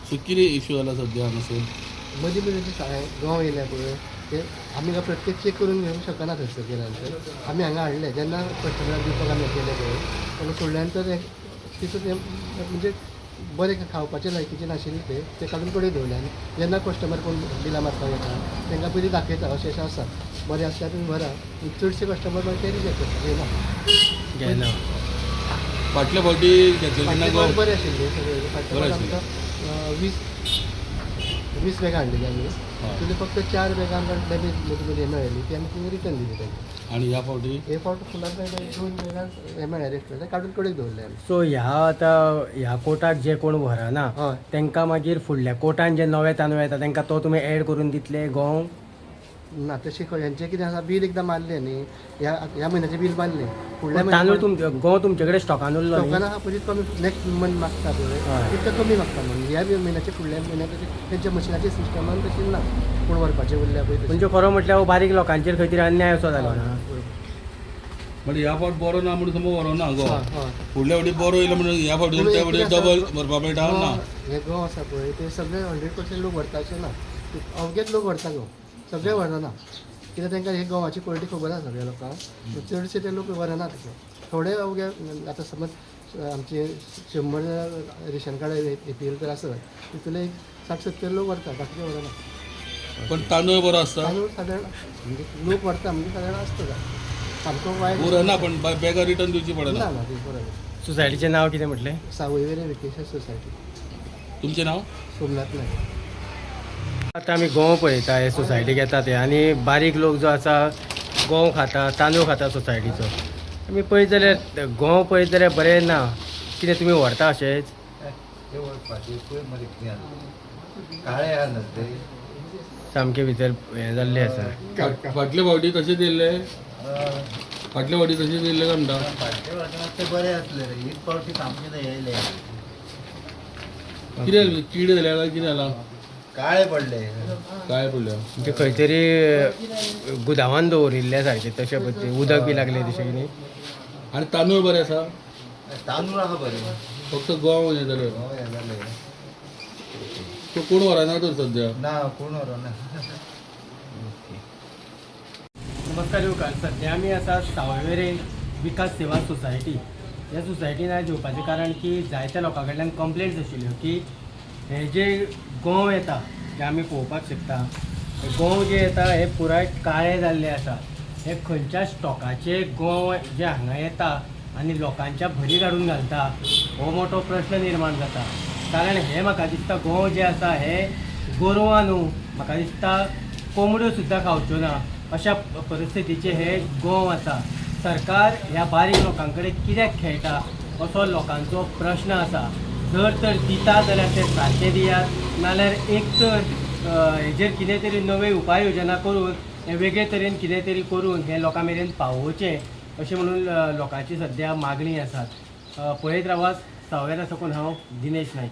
So कितें issue जाला सद्या हांगासर? मदीं गांव येयल्या पळय ते आमी प्रत्येक चेक करून घेवंक शकना थंयसर गेल्यानंतर आमी हांगा हाडले जेन्ना कस्टमराक दिवपाक आमी गेले पळय तेन्ना सोडल्यानंतर तितून म्हणजे बरें खावपाचे लायकीचे नाशिल्ले ते काडून कडेन दवरले आनी जेन्ना कस्टमर कोण बिलां मारपाक येता तांकां पयलीं दाखयता अशें आसा बरें आसल्यार तुमी भरा चडशे कस्टमर मागीर ते रिजेक्ट करता घेना. फाटल्या फावटी घेतले तेन्ना बरें आशिल्ले सगळे फाटल्या फावटी आमकां 20 बॅगां हाडलेली आमी तितूंतली फक्त 4 बॅगां आमकां डॅमेज मदीं मेळ्ळी ती आमी तिंगा रिटर्न दिली तांकां. आणि ह्या फावटी हे फावट फुलार 2 बॅगां हे मेळ्ळे रेस्टॉरंट काडून कडेन दवरले आमी. सो ह्या कोटाक जे कोण व्हरना हय तांकां मागीर फुडल्या कोटान जे नवे तांदूळ येता तांकां तो तुमी एड करून दितले गंव? ना तशें हेंचें कितें आसा बील एकदां मारलें न्ही ह्या म्हयन्याचें बील मारलें फुडल्या तांदूळ गंव तुमचे कडेन स्टॉकान उरलो न्ही? लोकांना पयलीं कमी नेक्स्ट मंथ मागता पळय तितकें कमी मागता म्हणून ह्या म्हयन्याचे फुडल्या म्हयन्याचे तेंच्या मशिनाच्या सिस्टमान तशें ना कोण व्हरपाचें उरल्या पळय तशें. म्हणजे खरो म्हटल्यार बारीक लोकांचेर खंय तरी अन्याय असो जालो ना? म्हणजे ह्या फावट बरो ना म्हणून समज व्हरोना गो हय हय फुडल्या फावटी बरो येयलो म्हणून ह्या फावटी त्या फावटी डबल भरपा मेळटा ना. हे गंव आसा पळय ते सगळे 100% लोक व्हरता अशें ना अवघेच लोक व्हरता गंव सगळे व्हरना कित्याक तांकां हे गंवाची क्वॉलिटी खबर आसा सगळ्या लोकांक चडशे ते लोक व्हरना तशें थोडे अवघे आतां समज आमचे 100 रेशन कार्ड APL तर आसत तितूंतले एक 60-70 लोक व्हरता बाकीचे व्हरना. पण तांदूळ बरो आसता तांदूळ सादारण म्हणजे लोक व्हरता म्हणजे सादारण आसता सामको वायट उरना पण बॅगा रिटर्न दिवची ना पडना. ना ते बरोबर. सोसायटीचें नांव कितें म्हटलें? सावयवेरें वेकेशन सोसायटी तुमचें नांव? सोमनाथ नायक. आतां आमी गंव पळयता हे सोसायटीक येता ते आनी बारीक लोक जो आसा गंव खाता तांदूळ खाता सोसायटीचो. आमी पळयत जाल्यार गंव पळयत जाल्यार बरें ना. कितें तुमी व्हरता अशेंच? काळे आहा ते सामकें भितर हें जाल्लें आसा. फाटल्या फावटी तशें दिल्ले फाटल्या फावटी तशें दिल्ले काय म्हणटा? ते बरे आसले रे हीच पावटी सामके येयले कितें कीड जाल्या काय कितें जाला? काळे पडले काय पडल्या? म्हणजे खंय तरी गुदावान दवरिल्ले सारकें तशें पद्दतीन उदक बी लागलें तशें न्ही? आणि तांदूळ बरे आसा? तांदूळ आहा बरे फक्त गंव हें जालें. तो कोण व्हरना तर सद्या? ना कोण ना नमस्कार युवकार, सध्या आमी आसा सावयवेरें विकास सेवा सोसायटी. ह्या सोसायटीन आयज येवपाचें कारण की जायत्या लोकां कडल्यान कंप्लेंट्स आशिल्ल्यो की हे जे गंव येता ते आमी पळोवपाक शकता हे गंव जे येता हे पुराय काळे जाल्ले आसा. हे खंयच्या स्टॉकाचे गंव जे हांगा येता आनी लोकांच्या भरी काडून घालता हो मोठो प्रश्न निर्माण जाता. कारण हे म्हाका दिसता गंव जे आसा हे गोरवां न्हू, म्हाका दिसता कोंबड्यो सुद्दां खावच्यो ना अशा परिस्थितीचे हे गंव आसा. सरकार ह्या बारीक लोकां कडेन कित्याक खेळटा असो लोकांचो प्रश्न आसा. जर तर दिता जाल्यार ते सारकें दियात नाल्यार एक तर हेजेर कितें तरी नवे उपाय योजना करून हे वेगळे तरेन कितें तरी करून हे लोकां मेरेन पावोवचें अशें म्हणून लोकांची सद्या मागणी आसात. पळयत रावात सावयवेरा साकून हांव दिनेश नायक.